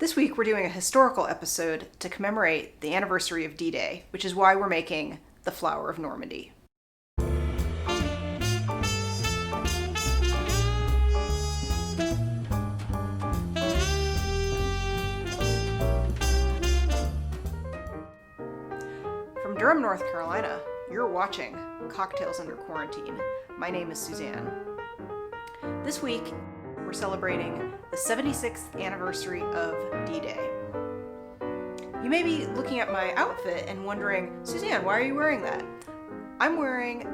This week we're doing a historical episode to commemorate the anniversary of D-Day, which is why we're making the Flower of Normandy. From Durham, North Carolina, you're watching Cocktails Under Quarantine. My name is Suzanne. This week, we're celebrating the 76th anniversary of D-Day. You may be looking at my outfit and wondering, Suzanne, why are you wearing that? I'm wearing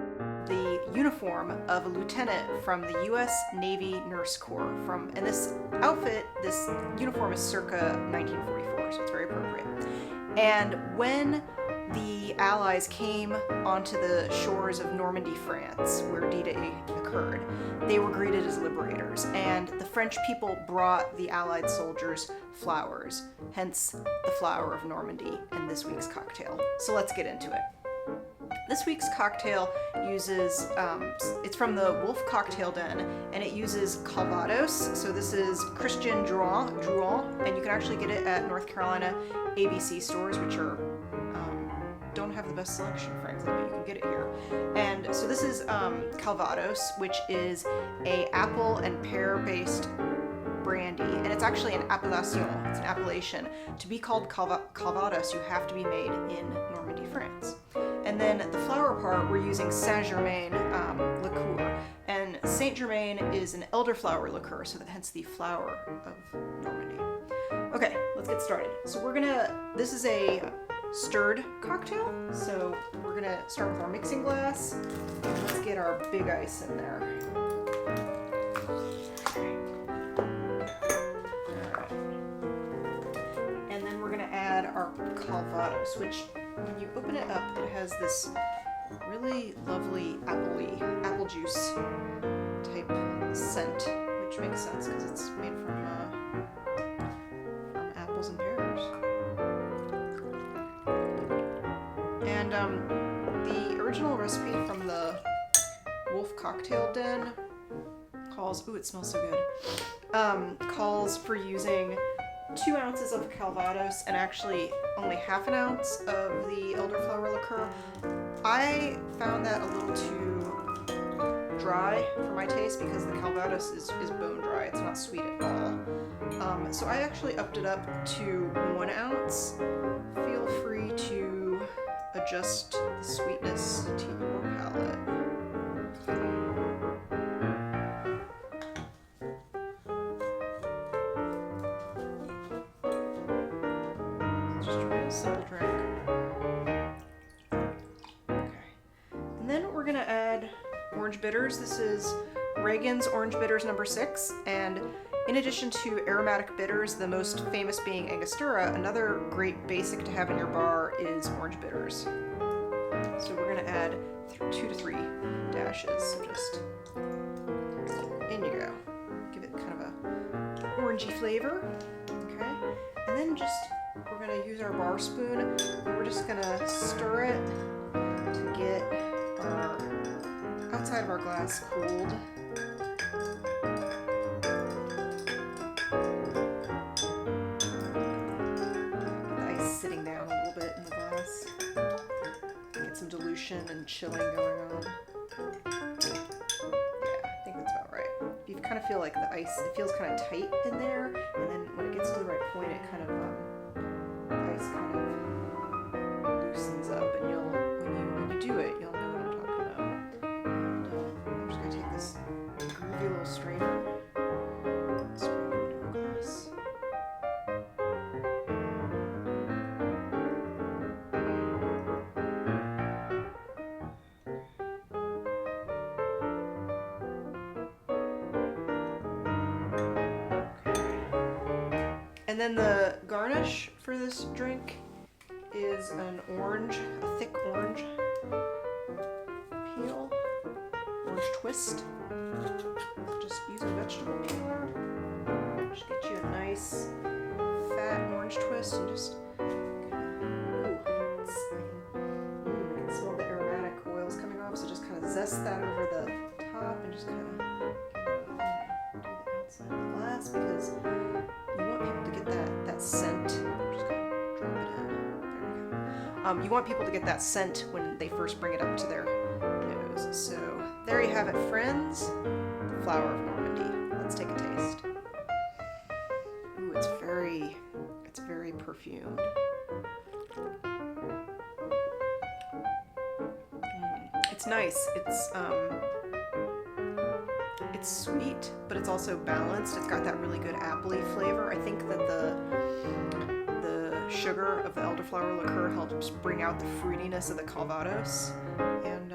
the uniform of a lieutenant from the U.S. Navy Nurse Corps. And this outfit, this uniform is circa 1944, so it's very appropriate. And when the Allies came onto the shores of Normandy, France, where D-Day occurred, they were greeted as liberators, and the French people brought the Allied soldiers flowers, hence the Flower of Normandy and this week's cocktail. So let's get into it. This week's cocktail uses, it's from the Wulf Cocktail Den, and it uses Calvados. So this is Christian Drouin, and you can actually get it at North Carolina ABC stores, which are don't have the best selection, frankly, but you can get it here. And so this is Calvados, which is a apple and pear-based brandy, and it's actually an appellation. It's an appellation. To be called Calvados, you have to be made in Normandy, France. And then the flower part, we're using St-Germain liqueur, and St-Germain is an elderflower liqueur, so that hence the Flower of Normandy. Okay, let's get started. So this is a stirred cocktail, so we're gonna start with our mixing glass. Let's get our big ice in there. Alright. And then we're gonna add our Calvados, which when you open it up, it has this really lovely apple juice type scent, which makes sense because it's made from apples and pears. And the original recipe from the Wulf Cocktail Den calls for using 2 ounces of Calvados and actually only half an ounce of the elderflower liqueur. I found that a little too dry for my taste because the Calvados is bone dry. It's not sweet at all. So I actually upped it up to 1 ounce. Feel free to adjust the sweetness to your palate. It's just a real simple drink. Okay. And then we're gonna add orange bitters. This is Regan's Orange Bitters number 6, and in addition to aromatic bitters, the most famous being Angostura, another great basic to have in your bar is orange bitters. So we're going to add 2 to 3 dashes. So just in you go. Give it kind of a orangey flavor. Okay. And then we're going to use our bar spoon, and we're just going to stir it to get our outside of our glass cooled. And chilling going on. Yeah, I think that's about right. You kind of feel like the ice, it feels kind of tight in there, and then when it gets to the right point, it kind of, the ice kind of loosens up, and when you do it, you'll know what I'm talking about. And I'm just going to take this groovy little strainer, strain it into a glass. And then the garnish for this drink is a thick orange peel, orange twist. Just use a vegetable peeler. Just get you a nice fat orange twist and just I can smell the aromatic oils coming off, so just kind of zest that over the top and just kind of do the outside of the glass because you want people to get that You want people to get that scent when they first bring it up to their nose. So there you have it, friends. The Flower of Normandy. Let's take a taste. Ooh, it's very perfumed. It's nice. It's sweet, but it's also balanced. It's got that really good appley flavor. I think that the sugar of the elderflower liqueur helps bring out the fruitiness of the Calvados. And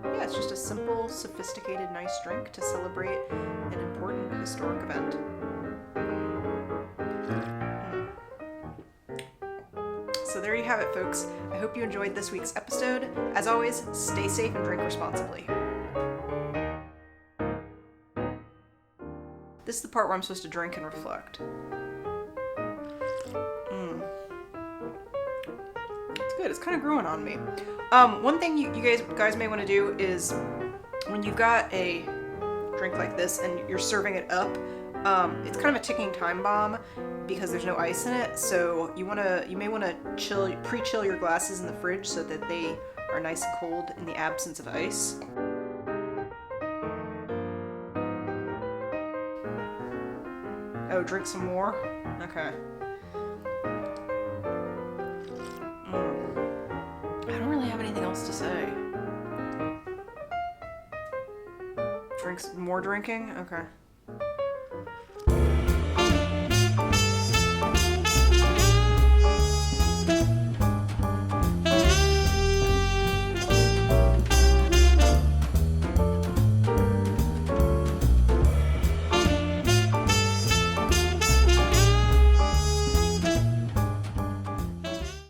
yeah, it's just a simple, sophisticated, nice drink to celebrate an important historic event. So there you have it, folks. I hope you enjoyed this week's episode. As always, stay safe and drink responsibly. This is the part where I'm supposed to drink and reflect. It's good. It's kind of growing on me. One thing you guys may want to do is when you've got a drink like this and you're serving it up, it's kind of a ticking time bomb because there's no ice in it. So you may want to pre-chill your glasses in the fridge so that they are nice and cold in the absence of ice. Oh, drink some more? Okay. I don't really have anything else to say. More drinking? Okay.